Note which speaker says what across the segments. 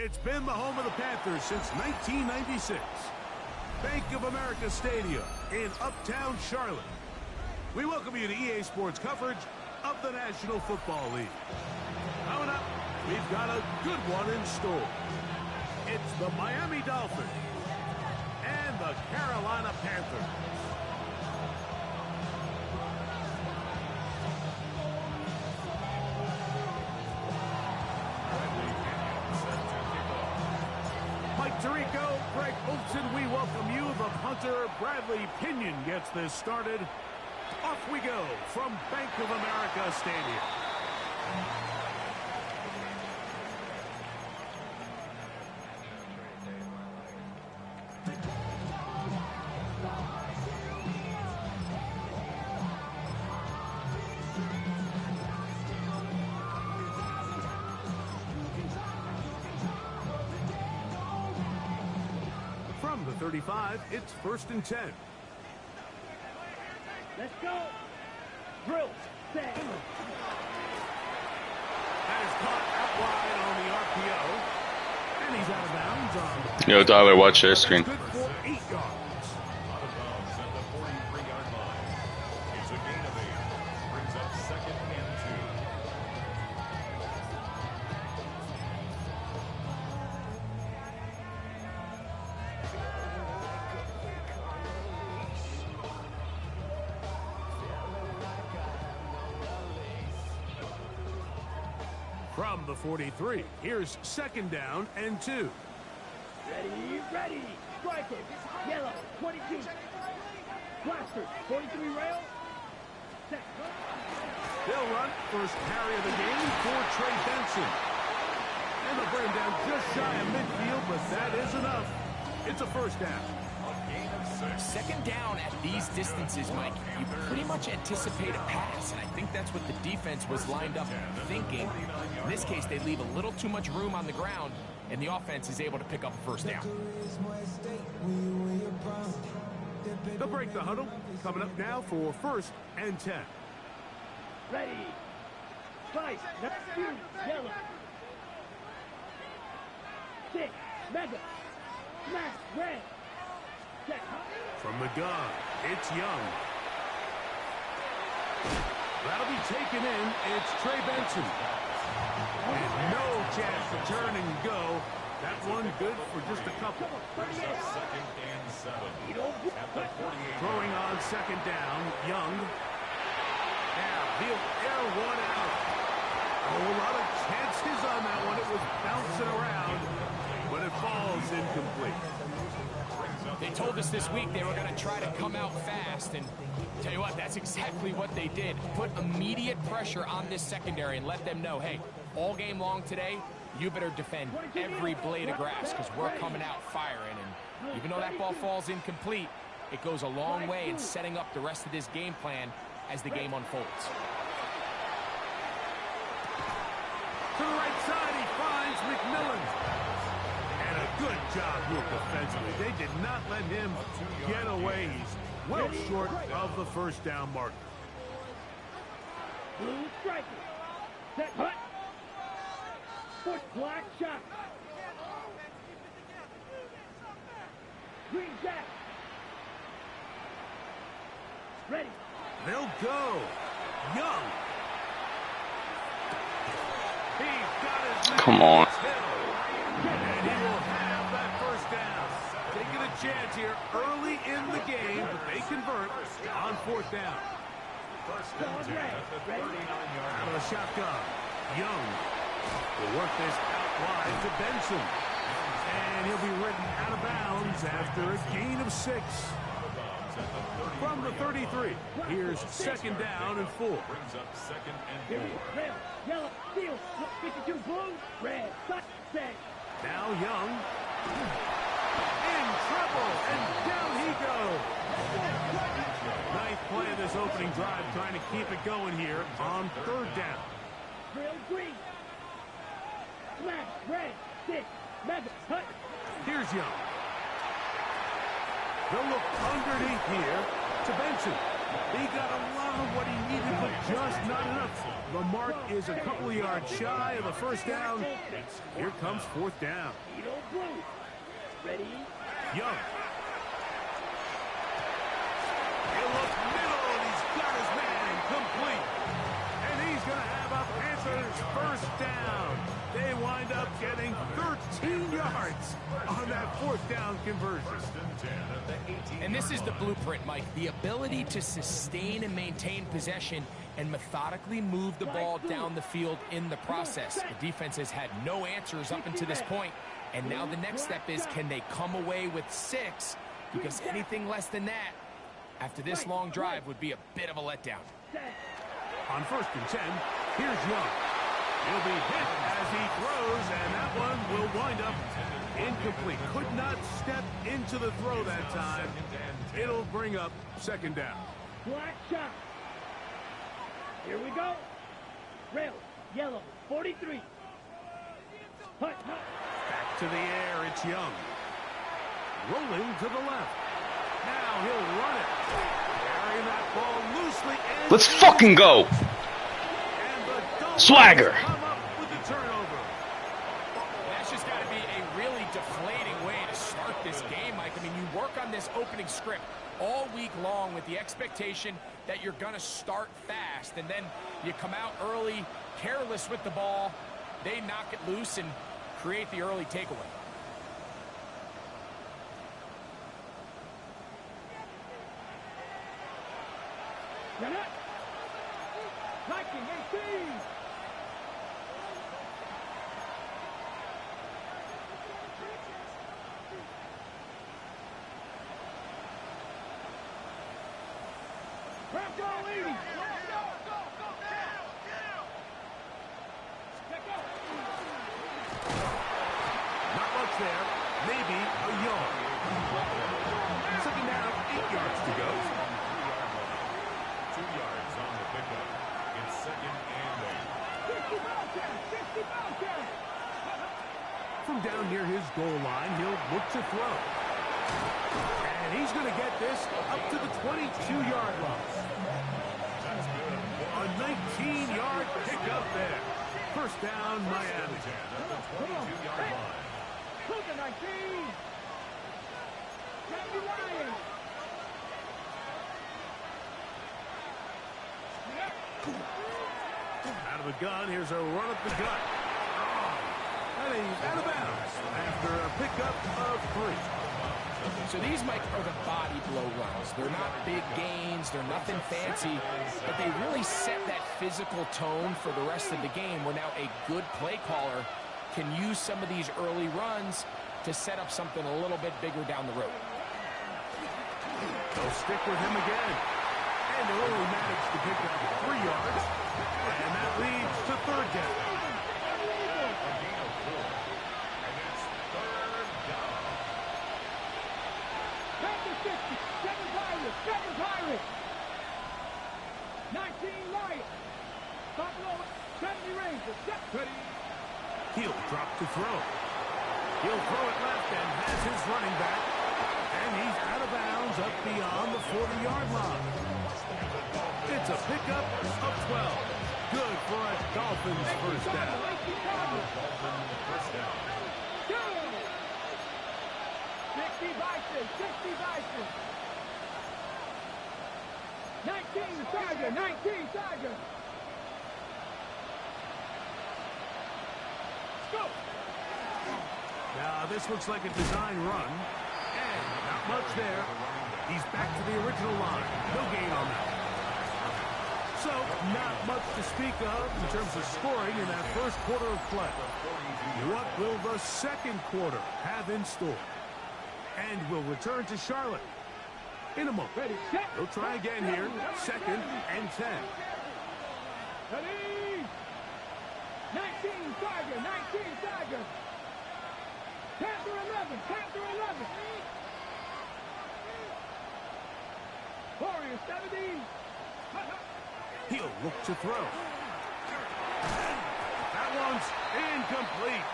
Speaker 1: It's been the home of the Panthers since 1996. Bank of America Stadium in Uptown Charlotte. We welcome you to EA Sports coverage of the National Football League. Coming up, we've got a good one in store. It's the Miami Dolphins and the Carolina Panthers. Tirico, Greg Olson, we welcome you. The punter, Bradley Pinion, gets this started. Off we go from Bank of America Stadium. From the 35, it's 1st and 10.
Speaker 2: Let's go. Drill. Set.
Speaker 1: That is caught out wide on the RPO. And he's out of bounds on...
Speaker 3: Yo, Tyler, watch your screen.
Speaker 1: Good for 8 yards.
Speaker 4: Out of bounds at the 43-yard line. It's a gain of 8. Brings up 2nd and 2.
Speaker 1: From the 43, here's 2nd down and 2.
Speaker 2: Ready. Striker. Yellow. 22. Blaster. 43 rail. Set.
Speaker 1: They'll run first carry of the game for Trey Benson. And they'll bring him down just shy of midfield, but that is enough. It's a 1st down.
Speaker 4: A gain of 6.
Speaker 5: 2nd down at these distances, Mike, you pretty much anticipate a pass, and I think that's what the defense was lined up thinking. In this case, they leave a little too much room on the ground, and the offense is able to pick up a 1st down.
Speaker 1: They'll break the huddle. Coming up now for 1st and 10.
Speaker 2: Ready. Fight. Yellow. 6. Mega. Smash. Red. Set.
Speaker 1: From the gun, it's Young. That'll be taken in. It's Trey Benson. And no chance to turn and go. That one good for just a couple.
Speaker 4: Brings up 2nd and 7. At the 48.
Speaker 1: Throwing on 2nd down, Young. Now he'll air one out. Oh, a lot of chances on that one. It was bouncing around, but it falls incomplete.
Speaker 5: They told us this week they were going to try to come out fast, and tell you what, that's exactly what they did. Put immediate pressure on this secondary and let them know, hey, all game long today, you better defend every blade of grass because we're coming out firing. And even though that ball falls incomplete, it goes a long way in setting up the rest of this game plan as the game unfolds.
Speaker 1: To the right side, he finds McMillan. And a good job here defensively. They did not let him get away. He's well short of the 1st down mark.
Speaker 2: Blue striker. Set. Hut. Foot block shot. Green jack. Ready.
Speaker 1: They'll go. Young. He's got his man.
Speaker 3: Come on.
Speaker 1: And he will have that 1st down. Taking a chance here early in the game, but they convert on 4th down.
Speaker 4: 1st and 10 at the 39-yard
Speaker 1: Out of
Speaker 4: line.
Speaker 1: the shotgun. Young will work this out wide to Benson. And he'll be ridden out of bounds after a gain of 6. From the 33, here's 2nd down and 4.
Speaker 4: Brings up 2nd and 4.
Speaker 2: Red. Yellow. Steel. 52 blue. Red. Set.
Speaker 1: Now Young. In trouble. And down he goes. Ninth play of this opening drive, trying to keep it going here on 3rd down.
Speaker 2: Drill green. Smash. Red. 6. Mega. Hut.
Speaker 1: Here's Young. They'll look underneath here to Benson. He got a lot of what he needed, but just not enough. The mark is a couple of yards shy of the first down. Here comes fourth down.
Speaker 2: Ready?
Speaker 1: Young. He'll look middle, and he's got his man complete. And he's going to have a Panthers first down. They wind up getting 13 yards on that fourth down conversion.
Speaker 5: And this is the blueprint, Mike. The ability to sustain and maintain possession and methodically move the ball down the field in the process. The defense has had no answers up until this point. And now the next step is, can they come away with 6? Because anything less than that, after this long drive, would be a bit of a letdown.
Speaker 1: On 1st and 10, here's Young. He'll be hit as he throws, and that one will wind up incomplete. Could not step into the throw that time. It'll bring up 2nd down.
Speaker 2: Black shot. Here we go. Rail, yellow, 43. Hut, hut.
Speaker 1: Back to the air, it's Young. Rolling to the left. Now he'll run it. Carrying that ball loosely. And
Speaker 3: let's fucking go. Swagger.
Speaker 1: Come up with the turnover.
Speaker 5: That's just got to be a really deflating way to start this game, Mike. I mean, you work on this opening script all week long with the expectation that you're going to start fast, and then you come out early, careless with the ball. They knock it loose and create the early takeaway.
Speaker 2: You're not. Liking 18. Bronco leading.
Speaker 1: Not much there. Maybe a yard. 2nd down, 8 yards to go.
Speaker 4: 2 yards on the pickup. It's 2nd and 8.
Speaker 1: From down near his goal line, he'll look to throw. And he's going to get this up to the 22-yard line. A 19-yard pickup there. First down, Miami.
Speaker 4: At the 22-yard line.
Speaker 2: Who's the 19? Randy Ryan.
Speaker 1: Out of the gun, here's a run up the gut. And he's out of bounds after a pickup of 3.
Speaker 5: So these, Mike, are the body blow runs. They're not big gains. They're nothing fancy. But they really set that physical tone for the rest of the game, where now a good play caller can use some of these early runs to set up something a little bit bigger down the road.
Speaker 1: They'll stick with him again. And they'll only manage to pick up 3 yards. And that leads to 3rd down.
Speaker 2: Pirates. 19 Lions. Buffalo 70 Rangers.
Speaker 1: He'll drop to throw. He'll throw it left and has his running back. And he's out of bounds up beyond the 40-yard line. It's a pickup of 12. Good for a Dolphins first down.
Speaker 2: 60 Bison. 60 Bison. 19 Tiger. 19 Tiger. Go.
Speaker 1: Now this looks like a design run. And not much there. He's back to the original line. No gain on that. So, not much to speak of in terms of scoring in that first quarter of play. What will the second quarter have in store? And we'll return to Charlotte in a moment.
Speaker 2: Ready, set.
Speaker 1: They'll try again here. 2nd and 10.
Speaker 2: Ready. 19 Tiger. 19 Tiger. Panther 11. Panther 11. Warrior 70.
Speaker 1: He'll look to throw. That one's incomplete.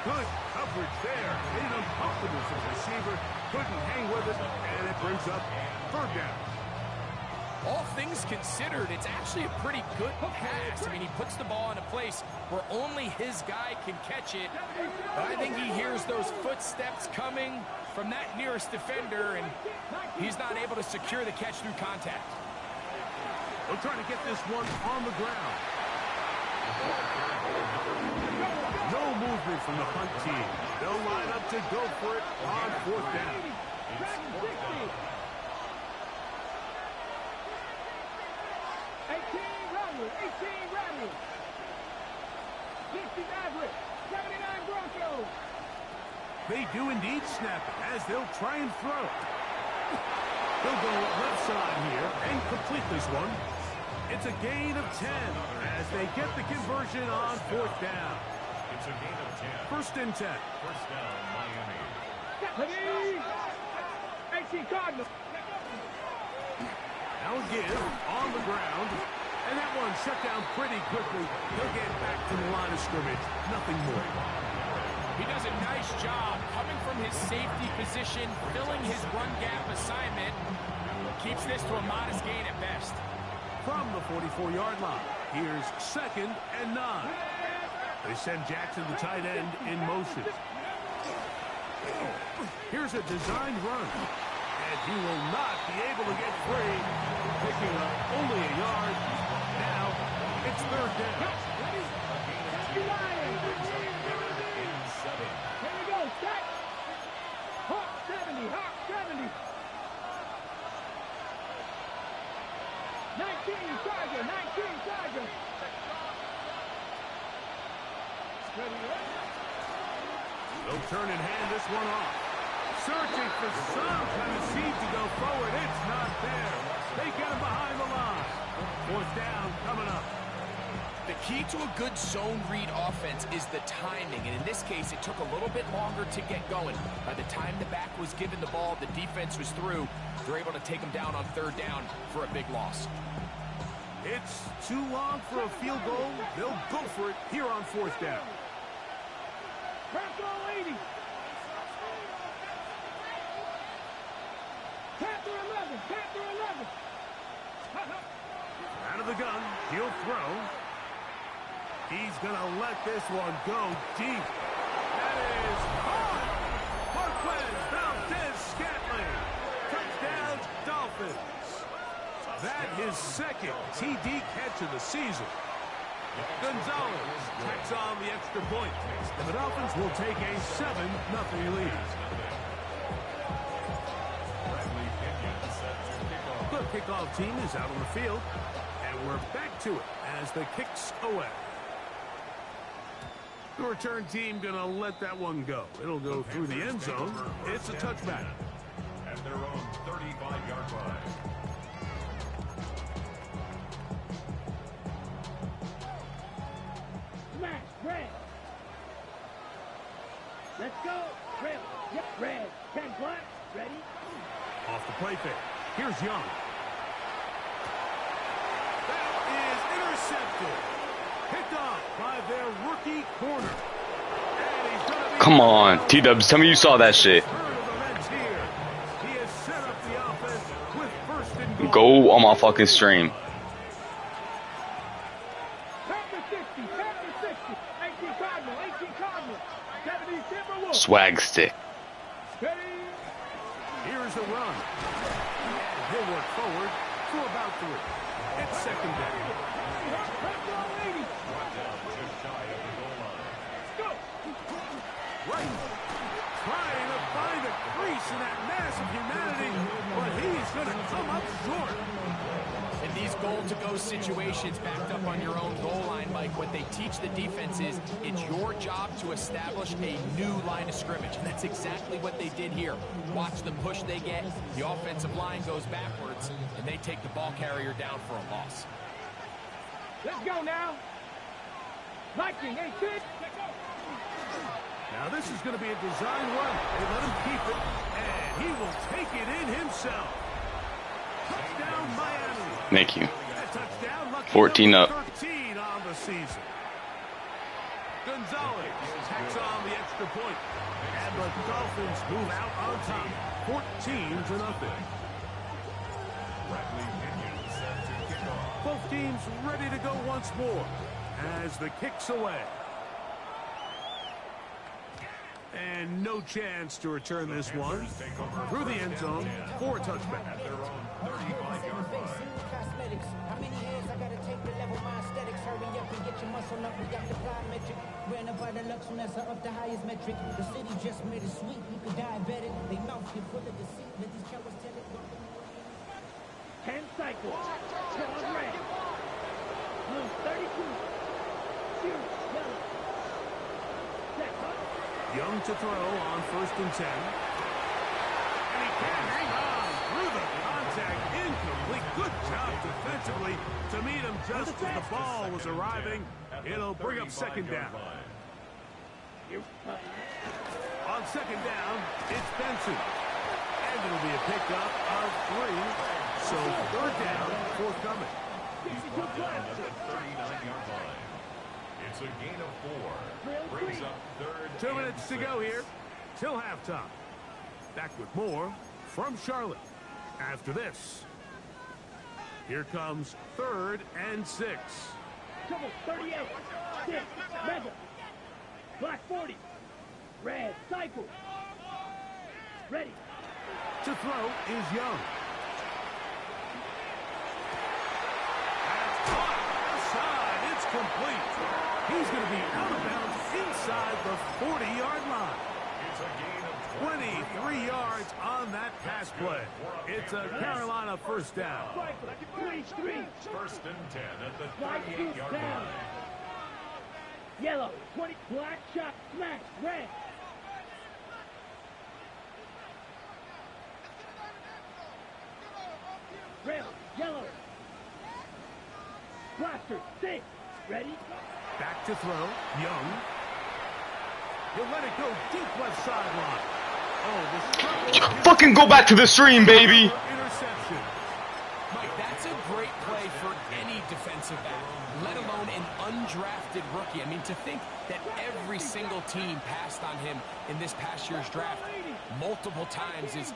Speaker 1: Good coverage there. Made him comfortable for the receiver. Couldn't hang with it, and it brings up 3rd down.
Speaker 5: all things considered, it's actually a pretty good pass. I mean, he puts the ball in a place where only his guy can catch it. But I think he hears those footsteps coming from that nearest defender, and he's not able to secure the catch through contact.
Speaker 1: They'll try to get this one on the ground. No movement from the punt team. They'll line up to go for it on 4th down. They do indeed snap it as they'll try and throw. They'll go left side here and complete this one. It's a gain of 10 as they get the conversion on 4th down.
Speaker 4: It's a gain of 10.
Speaker 1: First and 10.
Speaker 4: First down, Miami.
Speaker 1: Now again, on the ground. And that one shut down pretty quickly. He'll get back to the line of scrimmage. Nothing more.
Speaker 5: He does a nice job coming from his safety position, filling his run gap assignment. Keeps this to a modest gain at best.
Speaker 1: From the 44-yard line, here's 2nd and 9. They send Jackson, the tight end, in motion. Here's a designed run. And he will not be able to get free. Picking up only a yard. Now, it's 3rd down.
Speaker 2: Here we go, set. Hawk 70, Hawk 70. 19 Tiger, 19 Tiger.
Speaker 1: They'll turn and hand this one off. Searching for some kind of seed to go forward. It's not there. They get him behind the line. 4th down coming up.
Speaker 5: The key to a good zone read offense is the timing, and in this case, it took a little bit longer to get going. By the time the back was given the ball, the defense was through. They're able to take him down on 3rd down for a big loss.
Speaker 1: It's too long for a field goal. They'll go for it here on 4th down.
Speaker 2: Panther 80. Panther 11, Panther 11.
Speaker 1: Out of the gun, he'll throw. He's going to let this one go deep. That is hard. Marquez Valdez-Scantling. Touchdown, Dolphins. That his 2nd TD catch of the season. Gonzalez tacks on the extra point. And the Dolphins will take a 7-0 lead. The kickoff team is out on the field. And we're back to it as the kick's away. The return team going to let that one go. It'll go through the end zone. It's a touchback.
Speaker 4: At their own 35-yard line.
Speaker 2: Smash, red. Let's go. Red. Yep, red. 10 black. Ready?
Speaker 1: Off the play fake. Here's Young. That is intercepted. Picked off by their rookie corner.
Speaker 3: Come on, T-Dubs, tell me you saw that shit. Go on my fucking stream. Swag stick.
Speaker 1: Here's a run. He'll work forward for about 3. It's 2nd down. Right. Trying to find a crease in that mass of humanity, but he's going to come up short.
Speaker 5: In these goal-to-go situations backed up on your own goal line, Mike, what they teach the defense is it's your job to establish a new line of scrimmage, and that's exactly what they did here. Watch the push they get. The offensive line goes backwards, and they take the ball carrier down for a loss.
Speaker 2: Let's go now. Viking, 18.
Speaker 1: Now this is going to be a design run. They let him keep it, and he will take it in himself. Touchdown, Miami.
Speaker 3: Thank you.
Speaker 1: 14
Speaker 3: up.
Speaker 1: 13 on the season. Gonzalez tacks on the extra point, and the Dolphins move out on top, 14-0.
Speaker 4: Bradley Pinion
Speaker 1: Both teams ready to go once more as the kick's away. And no chance to return this one through the end zone for a touchback.
Speaker 4: At their own 35-yard line.
Speaker 6: How many years I gotta take to level my aesthetics? Hurry up and get your muscle up. We got the plyometric. Ran up by the lux when that's up the highest metric. The city just made it sweet. You could diabetic. They mouth get full of deceit. Let these cowards tell it.
Speaker 2: 10 cycles. 12 red. Blue 32. Shoot. Yellow. Set.
Speaker 1: Young to throw on 1st and 10. And he can't hang on through the contact. Incomplete. Good job defensively to meet him just as the ball was arriving. It'll bring up 2nd down. On 2nd down, it's Benson. And it'll be a pickup of 3. So 3rd down forthcoming.
Speaker 4: He's brought down at the 39-yard line. It's a gain of 4. Brings up 3rd
Speaker 1: 2 minutes to go here till halftime. Back with more from Charlotte after this. Here comes 3rd and 6.
Speaker 2: Trouble 38. 6. Rebel. Black 40. Red. Cycle. Ready.
Speaker 1: To throw is Young. That's caught outside. It's complete. He's going to be out of bounds inside the 40-yard line.
Speaker 4: It's a gain of
Speaker 1: 23 yards on that pass play. It's a Carolina 1st down.
Speaker 2: 23.
Speaker 4: 1st and 10 at the 38-yard line.
Speaker 2: Yellow. 20. Black shot. Smash. Red. Red. Yellow. Blaster. 6. Ready.
Speaker 1: Back to throw. Young. He'll let it go deep left sideline. Oh, this
Speaker 3: Fucking go back to the stream, baby.
Speaker 1: interception.
Speaker 5: Mike, that's a great play for any defensive back, let alone an undrafted rookie. I mean, to think that every single team passed on him in this past year's draft multiple times is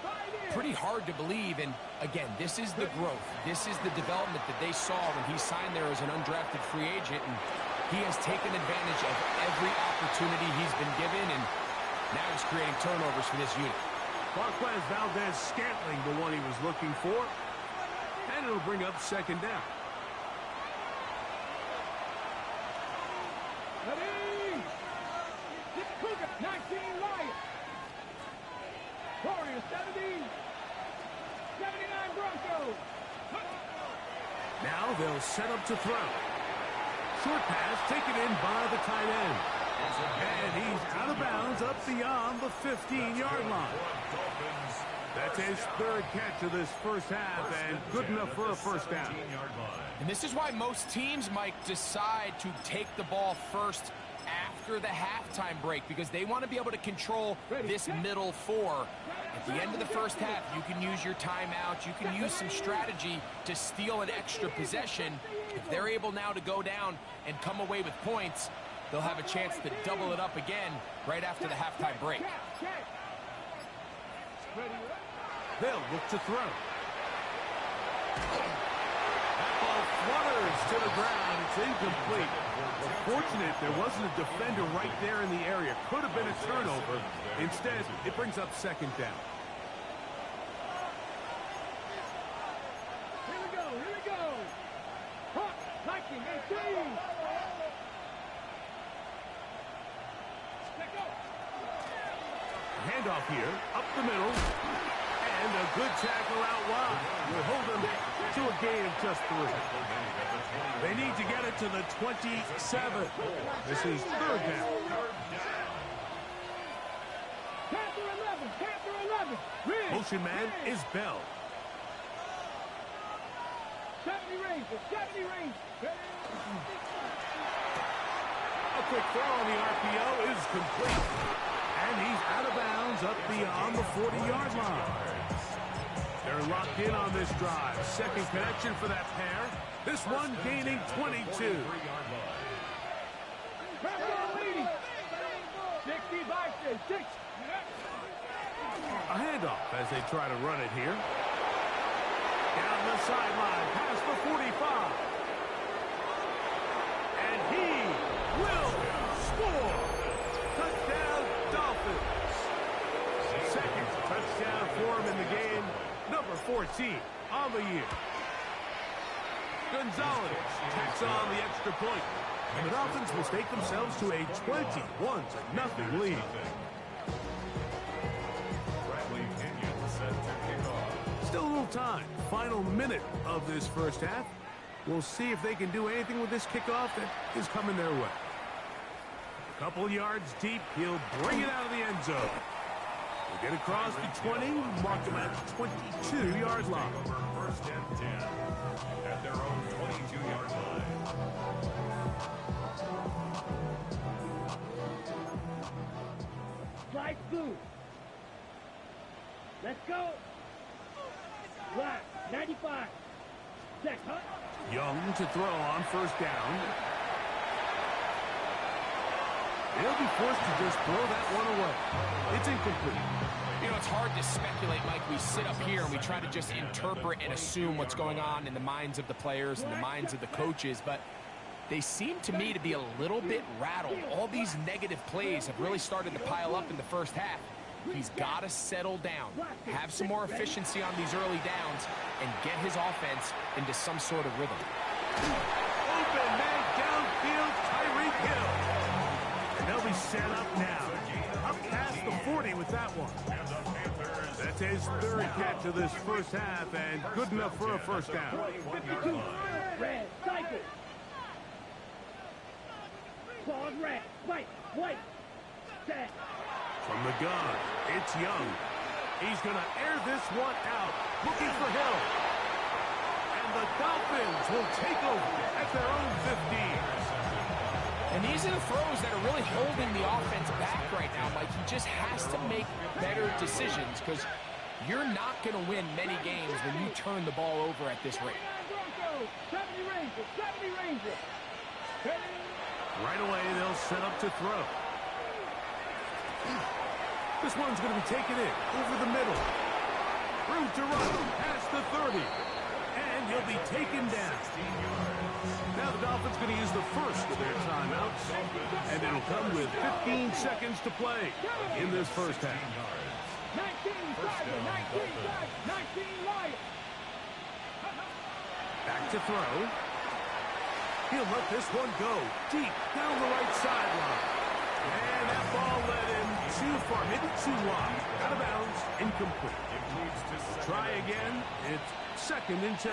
Speaker 5: pretty hard to believe. And again, this is the growth. This is the development that they saw when he signed there as an undrafted free agent. And he has taken advantage of every opportunity he's been given, and now he's creating turnovers for this unit.
Speaker 1: Marquez Valdez-Scantling, the one he was looking for. And it'll bring up 2nd down.
Speaker 2: Ready. 19 Lions. Warriors 70. 79 Broncos.
Speaker 1: Now they'll set up to throw. Short pass taken in by the tight end. And he's out of bounds up beyond the 15-yard line. That's his 3rd catch of this 1st half and good enough for a 1st down.
Speaker 5: And this is why most teams, Mike, decide to take the ball first after the halftime break, because they want to be able to control this middle 4. At the end of the 1st half, you can use your timeout. You can use some strategy to steal an extra possession. If they're able now to go down and come away with points, they'll have a chance to double it up again right after the halftime break.
Speaker 1: They'll look to throw. That ball flutters to the ground. It's incomplete. Fortunate there wasn't a defender right there in the area. Could have been a turnover. Instead, it brings up 2nd down.
Speaker 2: Here we go. Here we go. Hawk. Lightning. 18.
Speaker 1: Handoff here, up the middle, and a good tackle out wide. Will hold them to a gain of just 3. They need to get it to the 27. This is 3rd down.
Speaker 2: Panther 11. Panther 11. Ridge.
Speaker 1: Motion man is Bell.
Speaker 2: 70 Rangers. 70 Rangers.
Speaker 1: A quick throw on the RPO is complete. And he's out of bounds up beyond the 40-yard line. They're locked in on this drive. 2nd connection for that pair. This one gaining 22.
Speaker 2: 60 by 6.
Speaker 1: A handoff as they try to run it here. Down the sideline, past the 45. he will score. Touchdown, Dolphins. Second touchdown for him in the game. Number 14 on the year. Gonzalez tacks on the extra point. And the Dolphins will stake themselves to a 21-0 lead. Still a little time. Final minute of this first half. We'll see if they can do anything with this kickoff that is coming their way. A couple yards deep. He'll bring it out of the end zone. He'll get across the 20. Mark him at 22-yard line.
Speaker 4: First and 10 at their own 22-yard line.
Speaker 2: Strike through. Let's go. Right, 95. Check, huh?
Speaker 1: Young to throw on first down. He'll be forced to just throw that one away. It's incomplete.
Speaker 5: You know, it's hard to speculate, Mike. We sit up here and we try to just interpret and assume what's going on in the minds of the players and the minds of the coaches, but they seem to me to be a little bit rattled. All these negative plays have really started to pile up in the first half. He's got to settle down, have some more efficiency on these early downs, and get his offense into some sort of rhythm.
Speaker 1: Open man downfield, Tyreek Hill. And they'll be set up now. Up past the 40 with that one. That's his third catch of this first half, and good enough for a first down.
Speaker 2: 52. Red, cycle. Pause, red, white. Set.
Speaker 1: From the gun, it's Young. He's going to air this one out, looking for Hill. And the Dolphins will take over at their own 15.
Speaker 5: And these are the throws that are really holding the offense back right now, Mike. He just has to make better decisions because you're not going to win many games when you turn the ball over at this rate.
Speaker 2: 70 Ranger.
Speaker 1: Right away, they'll set up to throw. This one's going to be taken in over the middle. Room to run past the 30. And he'll be taken down. Now the Dolphins going to use the first of their timeouts. And it'll come with 15 seconds to play in this first half.
Speaker 2: 19 Lions.
Speaker 1: Back to throw. He'll let this one go deep down the right sideline. And that ball led him too far, maybe too wide. Out of bounds, incomplete. Try again. It's second and 10.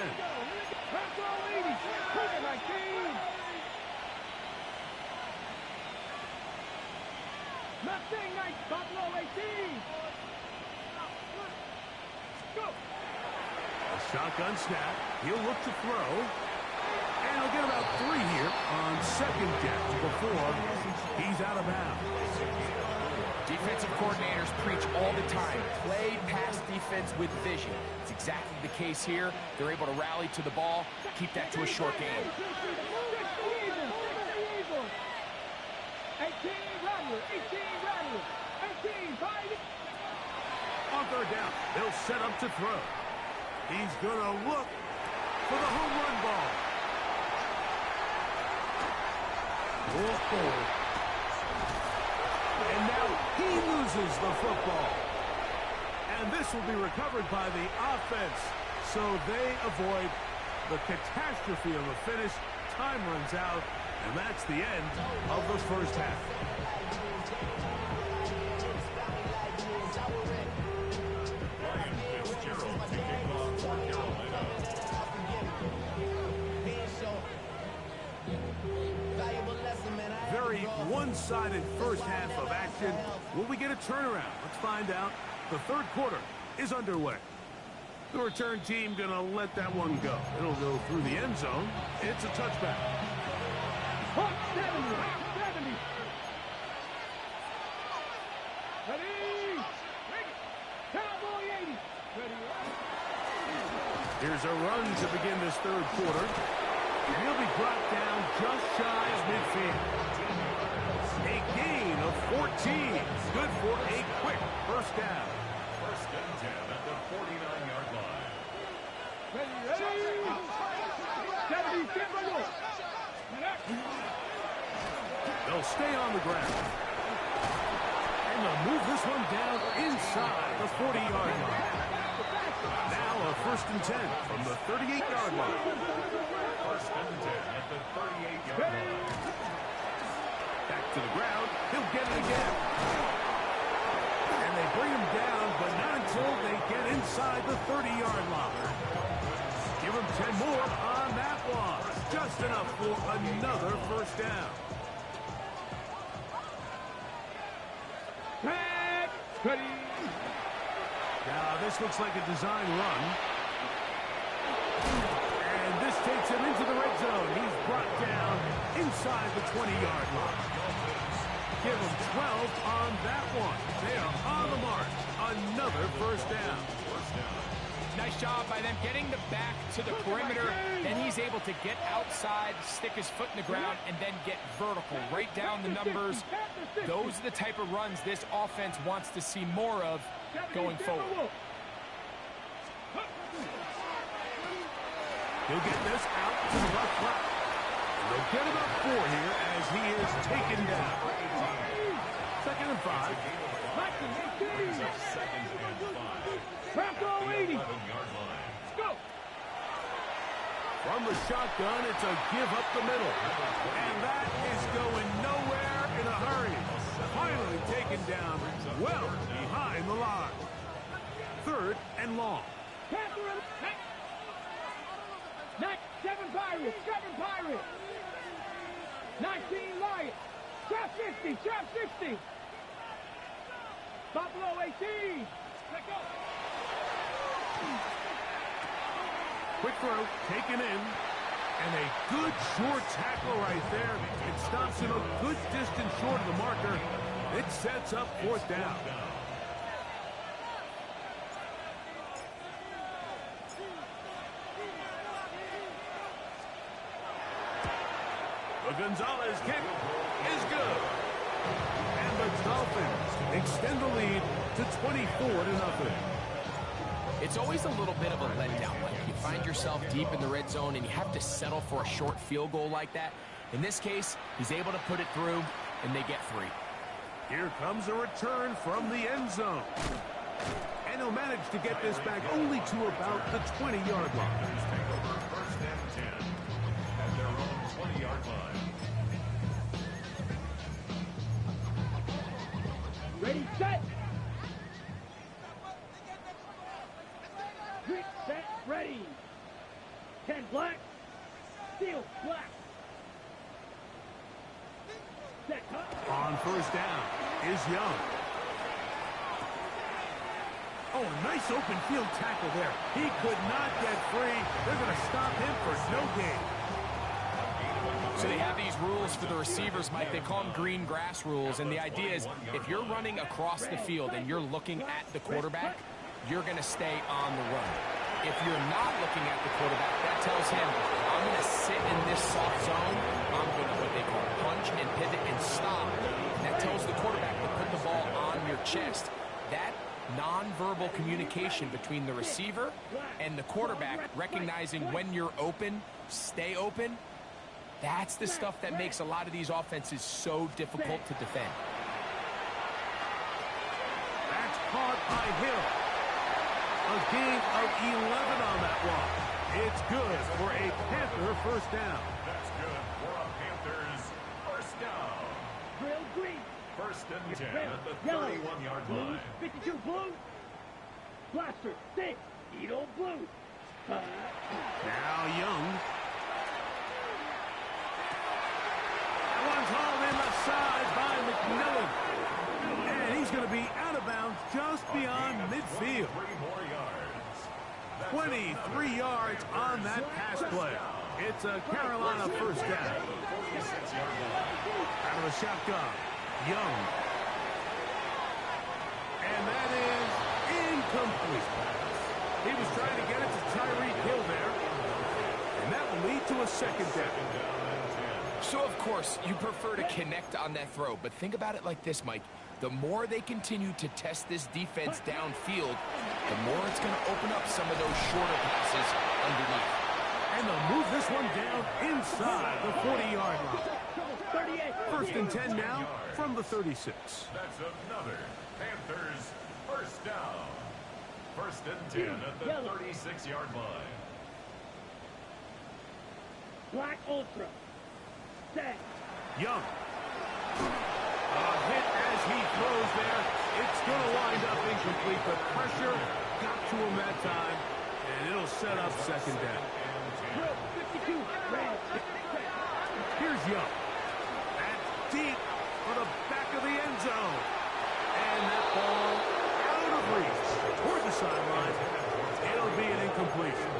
Speaker 2: Mustang Knights, Buffalo 18. Go.
Speaker 1: A shotgun snap. He'll look to throw. And he'll get about 3 here on second down before he's out of bounds.
Speaker 5: Defensive coordinators preach all the time, play pass defense with vision. It's exactly the case here. They're able to rally to the ball, keep that to a short game.
Speaker 2: 18 fight.
Speaker 1: On third down, they'll set up to throw. He's going to look for the home run ball. Whoa. And now he loses the football. And this will be recovered by the offense. So they avoid the catastrophe of a finish. Time runs out, and that's the end of the first half. Very one-sided first half of action. Will we get a turnaround? Let's find out. The third quarter is underway. The return team going to let that one go. It'll go through the end zone. It's a touchback.
Speaker 2: 70. Ready. Cowboy 80. Ready.
Speaker 1: Here's a run to begin this third quarter. And he'll be brought down just shy of midfield. A gain of 14. Good for a quick first down.
Speaker 4: First and 10 at the 49-yard line.
Speaker 2: Ready. 70.
Speaker 1: They'll stay on the ground. And they'll move this one down inside the 40-yard line. Now a 1st and 10 from the 38-yard line.
Speaker 4: 1st and 10 at the 38-yard line.
Speaker 1: Back to the ground. He'll get it again. And they bring him down, but not until they get inside the 30-yard line. Give him 10 more on that one. Just enough for another 1st down.
Speaker 2: Tag, ready.
Speaker 1: Now this looks like a design run. And this takes him into the red zone. He's brought down inside the 20-yard line. Give him 12 on that one. They are on the march. Another 1st down.
Speaker 5: Nice job by them getting the back to the perimeter. Then he's able to get outside, stick his foot in the ground, and then get vertical. Right down the numbers. Those are the type of runs this offense wants to see more of going forward.
Speaker 1: He'll get this out to the left flank. They'll get him up 4 here as he is taken down. 2nd and 5.
Speaker 2: Bronco 80.
Speaker 4: Let's
Speaker 2: go.
Speaker 1: From the shotgun, it's a give up the middle. And that is going nowhere in a hurry. Finally taken down well behind the line. 3rd and long.
Speaker 2: Catherine. 7 Pirates. 7 Pirates. 19 Lions. Trap 50. Trap 60. Buffalo 18. Let go.
Speaker 1: Quick throw, taken in. And a good short tackle right there. It stops him a good distance short of the marker. It sets up 4th down. The Gonzalez kick is good. And the Dolphins extend the lead to 24-0.
Speaker 5: It's always a little bit of a letdown. Like you find yourself deep in the red zone and you have to settle for a short field goal like that. In this case, he's able to put it through, and they get 3.
Speaker 1: Here comes a return from the end zone. And he'll manage to get this back only to about the 20-yard line.
Speaker 4: 1st and 10 at their own 20-yard line.
Speaker 2: Ready, set. Quick, set, ready. 10 black. Steel, black. Set, cut.
Speaker 1: On 1st down is Young. Oh, a nice open field tackle there. He could not get free. They're going to stop him for no gain.
Speaker 5: So they have these rules for the receivers, Mike. They call them green grass rules. And the idea is if you're running across the field and you're looking at the quarterback, you're going to stay on the run. If you're not looking at the quarterback, that tells him, I'm going to sit in this soft zone. I'm going to what they call punch and pivot and stop. And that tells the quarterback to put the ball on your chest. That nonverbal communication between the receiver and the quarterback, recognizing when you're open, stay open, that's the stuff that makes a lot of these offenses so difficult to defend.
Speaker 1: That's caught by Hill. A gain of 11 on that one. It's good for a Panther 1st down.
Speaker 4: That's good for a Panthers 1st down.
Speaker 2: Drill green.
Speaker 4: 1st and 10
Speaker 2: Red,
Speaker 4: at the
Speaker 2: yellow,
Speaker 4: 31-yard
Speaker 2: blue,
Speaker 4: line.
Speaker 2: 52 blue. Blaster, 6. Edo blue.
Speaker 1: Now Young. That one's hauled in left side by McMillan. And he's going to be out of bounds just beyond midfield.
Speaker 4: 3 more yards.
Speaker 1: 23 yards on that pass play. It's a Carolina 1st down.
Speaker 4: 46-yard line.
Speaker 1: Out of the shotgun, Young. And that is incomplete. He was trying to get it to Tyreek Hill there. And that will lead to a 2nd down.
Speaker 5: So, of course, you prefer to connect on that throw. But think about it like this, Mike. The more they continue to test this defense downfield, the more it's going to open up some of those shorter passes underneath.
Speaker 1: And they'll move this one down inside the 40-yard line.
Speaker 2: 38.
Speaker 1: First and 10 now from the 36.
Speaker 4: That's another Panthers first down. First and 10 at the 36-yard line.
Speaker 2: Black Ultra. Set.
Speaker 1: Young. A hit as he throws there. It's going to wind up incomplete, but pressure got to him that time, and it'll set up second down.
Speaker 2: 52. Red.
Speaker 1: Here's Young. That's deep for the back of the end zone. And that ball out of reach toward the sideline. It'll be an incompletion.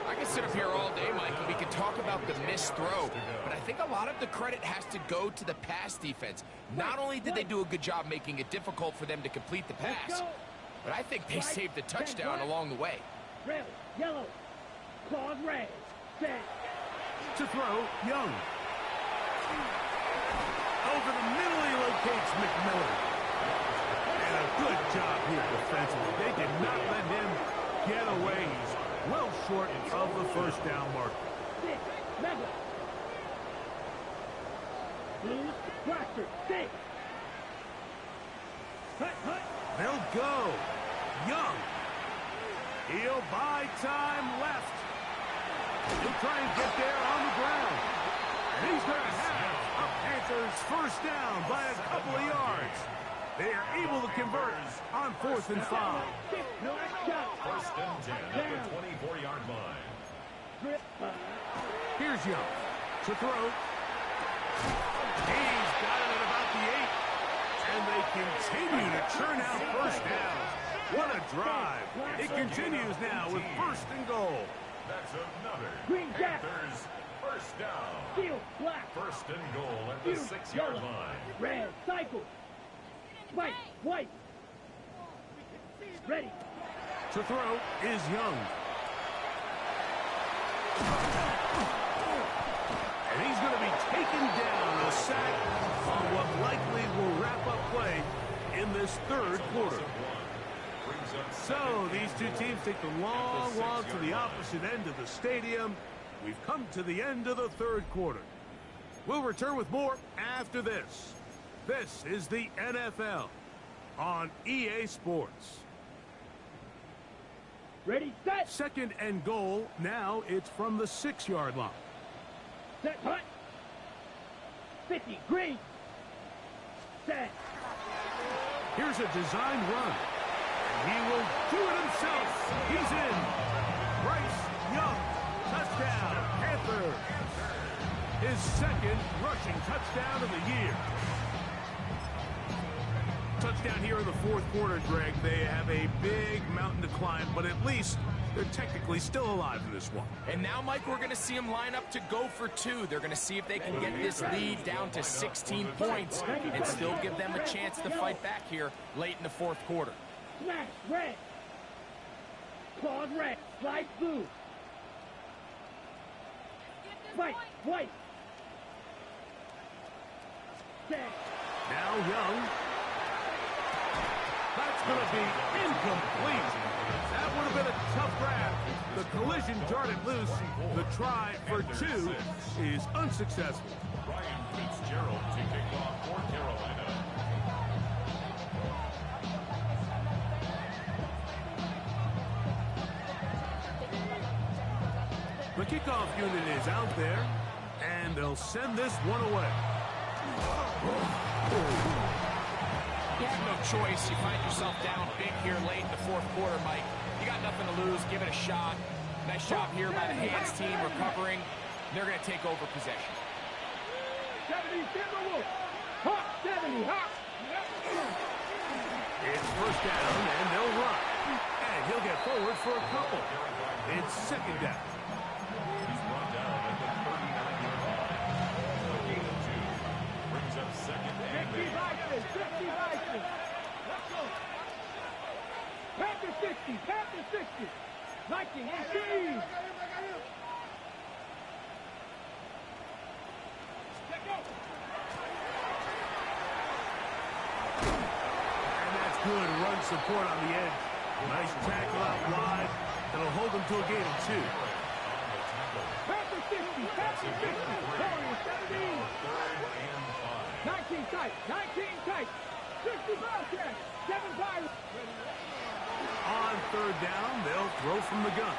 Speaker 5: I can sit up here all day, Mike, and we can talk about the missed throw, but I think a lot of the credit has to go to the pass defense. Not only did they do a good job making it difficult for them to complete the pass, but I think they saved the touchdown along the way.
Speaker 2: Red. Yellow. Claws red. Set.
Speaker 1: To throw, Young. Over the middle, he locates McMillan. And a good job here defensively. They did not let him get away. He's well short of the first down mark.
Speaker 2: 6. Mega. Blues. Blaster. 6. Hut, hut.
Speaker 1: They'll go. Young. He'll buy time left. He'll try and get there on the ground. And he's going to have a Panthers first down by a couple of yards. They are able to convert on 4th and 5.
Speaker 4: First and 10 at the 24-yard line.
Speaker 1: Here's Young to throw. He's got it at about the 8. And they continue to churn out first down. What a drive. It continues now with 1st and goal.
Speaker 4: That's another
Speaker 2: Green Jack.
Speaker 4: Panthers first down.
Speaker 2: Steel. Black.
Speaker 4: First and goal at the 6-yard line.
Speaker 2: Red. Cycle. White. White. Ready.
Speaker 1: To throw is Young. And he's going to be taken down, a sack on what likely will wrap up play in this 3rd quarter. So these two teams take the long walk to the opposite end of the stadium. We've come to the end of the 3rd quarter. We'll return with more after this. This is the NFL on EA Sports.
Speaker 2: Ready, set.
Speaker 1: 2nd and goal. Now it's from the 6-yard line.
Speaker 2: Set, hut. 50, green. Set.
Speaker 1: Here's a designed run. And he will do it himself. He's in. Bryce Young. Touchdown, Panthers. His 2nd rushing touchdown of the year. Touchdown here in the 4th quarter, Greg. They have a big mountain to climb, but at least they're technically still alive in this one.
Speaker 5: And now, Mike, we're going to see them line up to go for 2. They're going to see if they can get this lead down to 16 points and still give them a chance to fight back here late in the 4th quarter.
Speaker 2: Slash red. Claws red. Slide blue. White. White. Set.
Speaker 1: Now Young. That's going to be incomplete. That would have been a tough grab. The collision darted loose. The try for 2 is unsuccessful.
Speaker 4: Ryan Fitzgerald to kick off for Carolina.
Speaker 1: The kickoff unit is out there, and they'll send this one away.
Speaker 5: You have no choice. You find yourself down big here late in the 4th quarter, Mike. You got nothing to lose. Give it a shot. Nice job here by the hands team recovering. They're going to take over possession.
Speaker 2: 70, Timberwolves. Hot, 70, hot.
Speaker 1: It's first down, and they'll run. And he'll get forward for a couple. It's 2nd down.
Speaker 4: He's run down at the 39-yard line. A gain of 2 brings up 2nd and 8.
Speaker 2: 50 Vikings. Let's go. Panther 60, Panther 60. Viking, 18.
Speaker 1: And that's good run support on the edge. Nice tackle out wide. That'll hold them to a gain of 2.
Speaker 2: Panther 60, Panther 60. Warriors 17. tight. 19 tight. 60 Bobcats. 7 Pirates.
Speaker 1: On third down, they'll throw from the gun.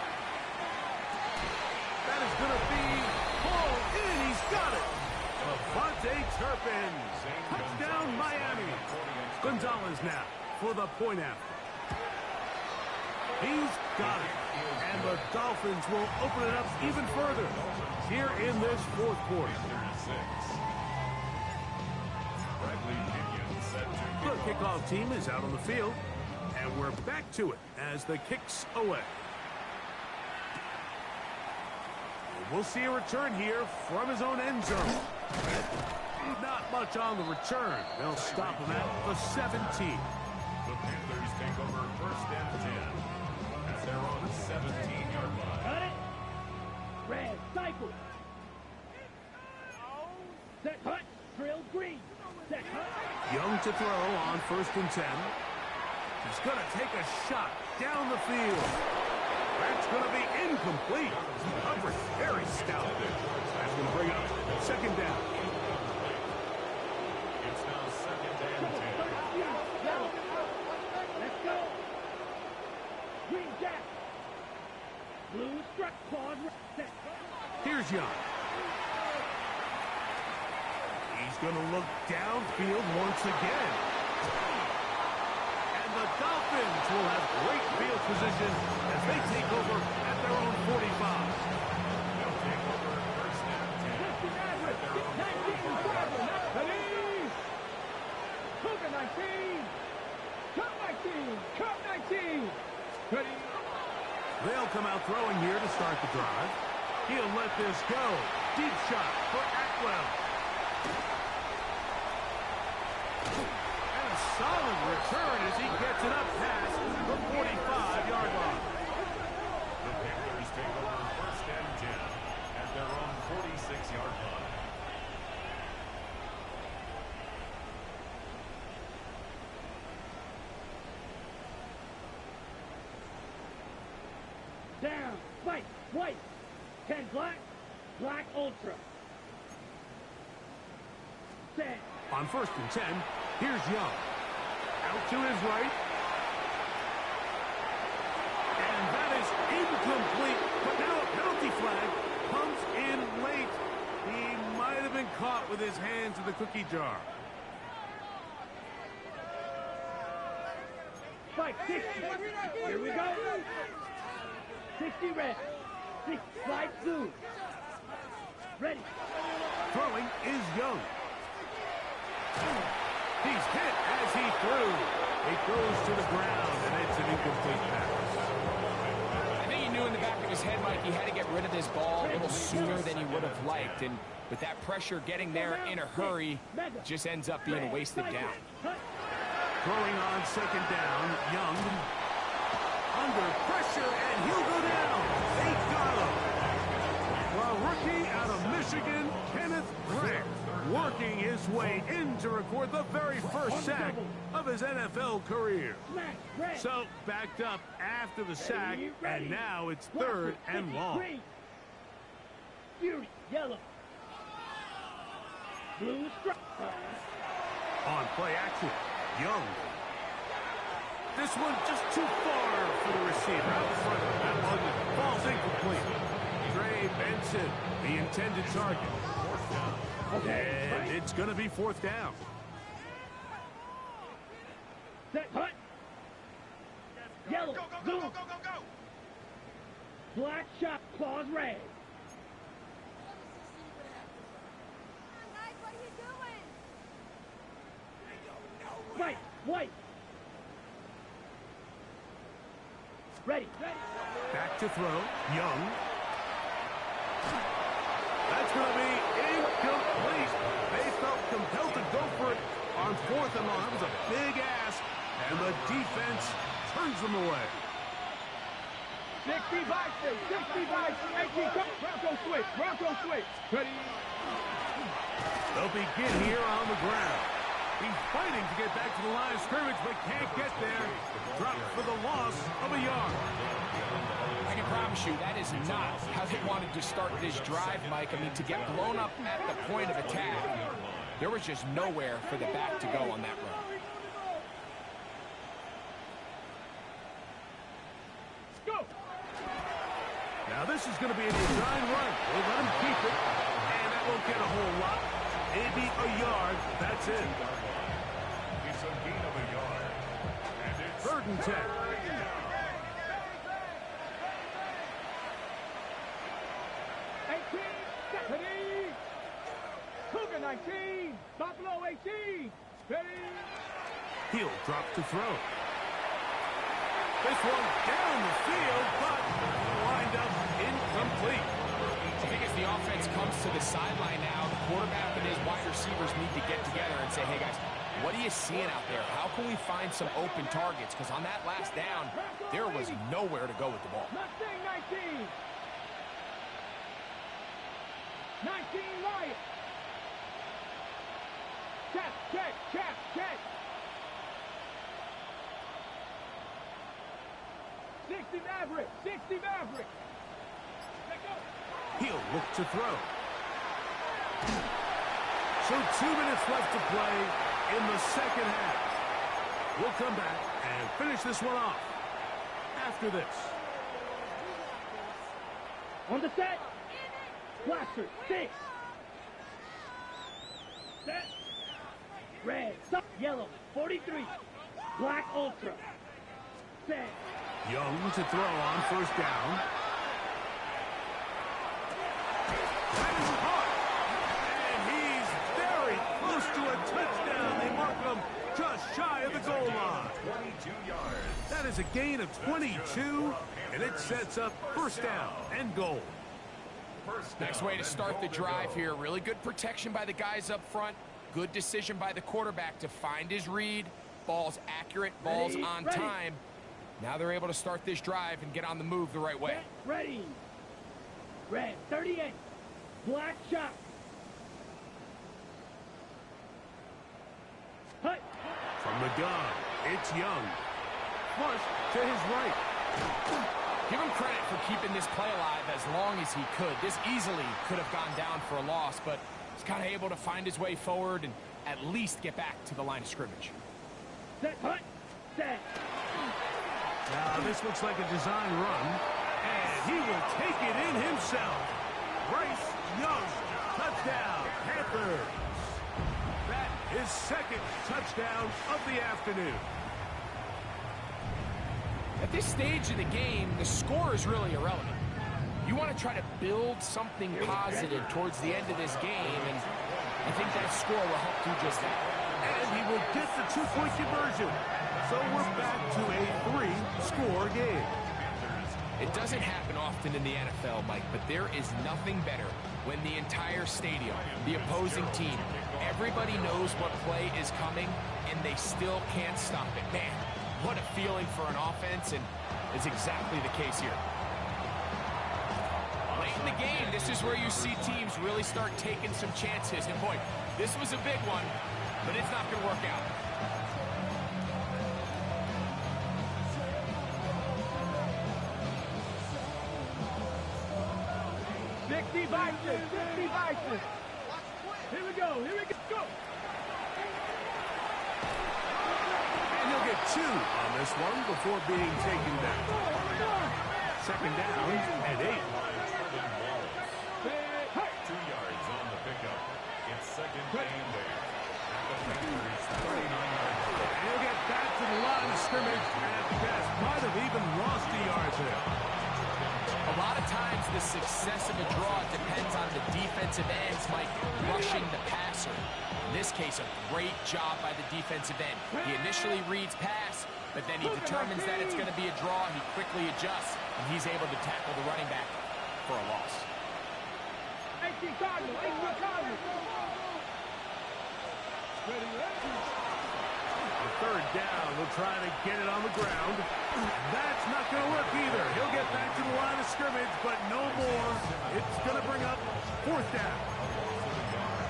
Speaker 1: That is going to be pulled in. He's got it. Devontae Turpin. Touchdown, Miami. Gonzalez now for the point after. He's got it. And the Dolphins will open it up even further here in this fourth quarter. The kickoff team is out on the field, and we're back to it as the kick's away. We'll see a return here from his own end zone. Not much on the return. They'll stop him at the 17.
Speaker 4: The Panthers take over first and 10 at their own 17-yard line.
Speaker 2: Got it. Red, cycle. Set hut. Drill green. Set hut.
Speaker 1: Young to throw on first and 10. He's going to take a shot down the field. That's going to be incomplete. Coverage very stout. That's going to bring up second down.
Speaker 4: It's now second and 10.
Speaker 2: Let's go. Green jack. Blue struck. Pause. Set.
Speaker 1: Here's Young. He's going to look downfield once again. And the Dolphins will have great field position as they take over at their own 45.
Speaker 4: They'll take over first and
Speaker 2: 10. Ready?
Speaker 1: They'll come out throwing here to start the drive. He'll let this go. Deep shot for Atwell. And a solid return as he gets it up past the 45-yard line.
Speaker 4: The Panthers take over first and 10 at their own 46-yard line.
Speaker 2: Down. Fight. White. 10 black. Black ultra. Set.
Speaker 1: On first and 10, here's Young. Out to his right. And that is incomplete. But now a penalty flag comes in late. He might have been caught with his hands in the cookie jar.
Speaker 2: Fight. 60. Here we go. 60 red. 6 slide 2. Ready.
Speaker 1: Throwing is Young. He's hit as he threw. It goes to the ground, and it's an incomplete pass.
Speaker 5: I think he knew in the back of his head, Mike, he had to get rid of this ball a little sooner than he would have liked. And with that pressure getting there in a hurry, just ends up being a wasted down.
Speaker 1: Throwing on second down, Young. Under pressure, and he'll go down. They got him. The rookie out of Michigan, Kenneth Grant, working his way in to record the very first sack of his NFL career. So, backed up after the sack, and now it's third and long.
Speaker 2: Fury, yellow. Blue strike.
Speaker 1: On play action, Young. This one just too far for the receiver out front. That one falls incomplete. Trey Benson, the intended target. And it's going to be fourth down.
Speaker 2: Set, hut. Yellow, go. Black shot, claws red. Fight, white. Ready.
Speaker 1: Back to throw, Young. That's going to be incomplete. They felt compelled to go for it on fourth and long. That was a big ask, and the defense turns them away.
Speaker 2: 60 by 18. Bronco switch. Ready.
Speaker 1: They'll begin here on the ground. He's fighting to get back to the line of scrimmage, but can't get there. Dropped for the loss of a yard.
Speaker 5: I can promise you that is not how they wanted to start this drive, Mike. I mean, to get blown up at the point of attack, There was just nowhere for the back to go on that run.
Speaker 2: Go.
Speaker 1: Now this is going to be a design run. We'll let him keep it. And that won't get a whole lot. Maybe a yard. That's it.
Speaker 4: It's a gain of a yard. And it's
Speaker 1: 3rd and 10.
Speaker 2: 18, Stephanie. Cougar 19, Buffalo 18. Steady.
Speaker 1: He'll drop to throw. This one down the field, but wind up incomplete.
Speaker 5: I think as the offense comes to the sideline now, the quarterback and his wide receivers need to get together and say, hey, guys, what are you seeing out there? How can we find some open targets? Because on that last down, there was nowhere to go with the ball.
Speaker 2: Mustang 19. 19 Lions. Check. 60 Maverick. Let go.
Speaker 1: He'll look to throw. So 2 minutes left to play in the second half. We'll come back and finish this one off after this.
Speaker 2: On the set. Blaster 6. Set. Red. Stop. Yellow 43. Black Ultra. Set.
Speaker 1: Young to throw on 1st down. That is caught. And he's very close to a touchdown. They mark him just shy of the goal line.
Speaker 4: 22 yards.
Speaker 1: That is a gain of 22, and it sets up 1st down and goal.
Speaker 5: Next way to start the drive here. Really good protection by the guys up front. Good decision by the quarterback to find his read. Ball's accurate, ball's on time. Now they're able to start this drive and get on the move the right way.
Speaker 2: Ready. Red 38. Black shot. Hut.
Speaker 1: From the gun, it's Young. Flush to his right.
Speaker 5: Give him credit for keeping this play alive as long as he could. This easily could have gone down for a loss, but he's kind of able to find his way forward and at least get back to the line of scrimmage.
Speaker 2: Set. Hut. Set.
Speaker 1: Now this looks like a design run, and he will take it in himself. Bryce Young, touchdown, Panthers. That is 2nd touchdown of the afternoon.
Speaker 5: At this stage of the game, the score is really irrelevant. You want to try to build something positive towards the end of this game, and I think that score will help do just that.
Speaker 1: And he will get the 2-point conversion. So we're back to a 3-score game.
Speaker 5: It doesn't happen often in the NFL, Mike, but there is nothing better when the entire stadium, the opposing team, everybody knows what play is coming, and they still can't stop it. Man, what a feeling for an offense, and it's exactly the case here. Late in the game, this is where you see teams really start taking some chances. And boy, this was a big one, but it's not going to work out.
Speaker 2: 60 Vices. Here we go. Go.
Speaker 1: And he'll get 2 on this one before being taken down. 2nd down and 8.
Speaker 4: 2 yards on the pickup. It's 2nd and 8. At the Panthers' 39-yard line.
Speaker 1: And he'll get back to the line of scrimmage, and at best might have even lost a yard there.
Speaker 5: A lot of times the success of a draw depends on the defensive ends, Mike, rushing the passer. In this case, a great job by the defensive end. He initially reads pass, but then he determines that it's going to be a draw. He quickly adjusts, and he's able to tackle the running back for a loss.
Speaker 2: 18 Cardinals.
Speaker 1: On 3rd down, they'll try to get it on the ground. That's not going to work either. He'll get back to the line of scrimmage, but no more. It's going to bring up 4th down.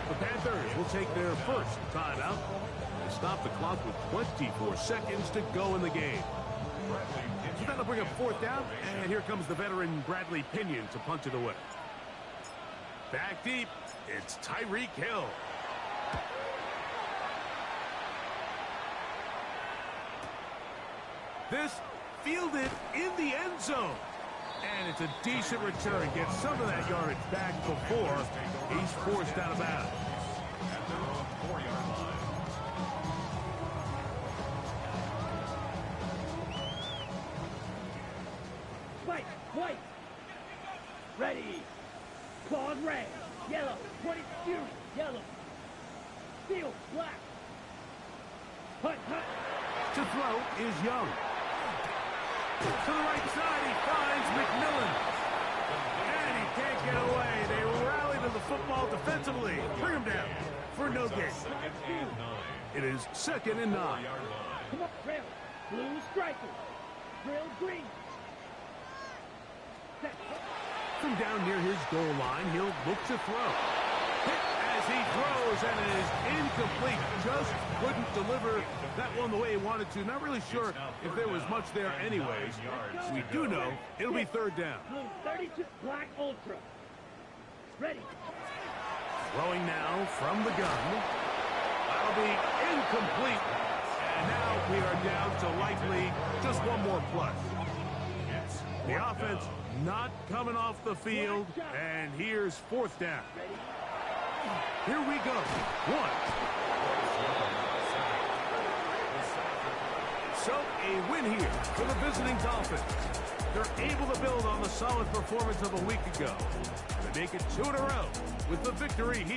Speaker 1: The Panthers will take their first timeout. They stop the clock with 24 seconds to go in the game. So that'll bring up 4th down, and here comes the veteran Bradley Pinion to punt it away. Back deep, it's Tyreek Hill. This fielded in the end zone. And it's a decent return. Gets some of that yardage back before he's forced out of bounds.
Speaker 4: At their own 4-yard line.
Speaker 2: White, white. Ready. Claws red. Yellow. 22. Yellow. Field black. Hut, hut.
Speaker 1: To throw is Young. To the right side, he finds McMillan. And he can't get away. They rally to the football defensively. Bring him down for no gain. It is 2nd and 9.
Speaker 2: Come on, trail. Blue striker. Drill green. Set.
Speaker 1: From down near his goal line, he'll look to throw. Hit as he throws, and it is incomplete. Just couldn't deliver that one the way he wanted to. Not really sure if there was much there anyways. We do know it'll be 3rd down.
Speaker 2: Blue 32. Black ultra. Ready.
Speaker 1: Throwing now from the gun. That'll be incomplete. And now we are down to likely just one more plus. The offense not coming off the field, and here's 4th down. Here we go. 1. So a win here for the visiting Dolphins. They're able to build on the solid performance of a week ago. They make it 2 in a row with the victory here.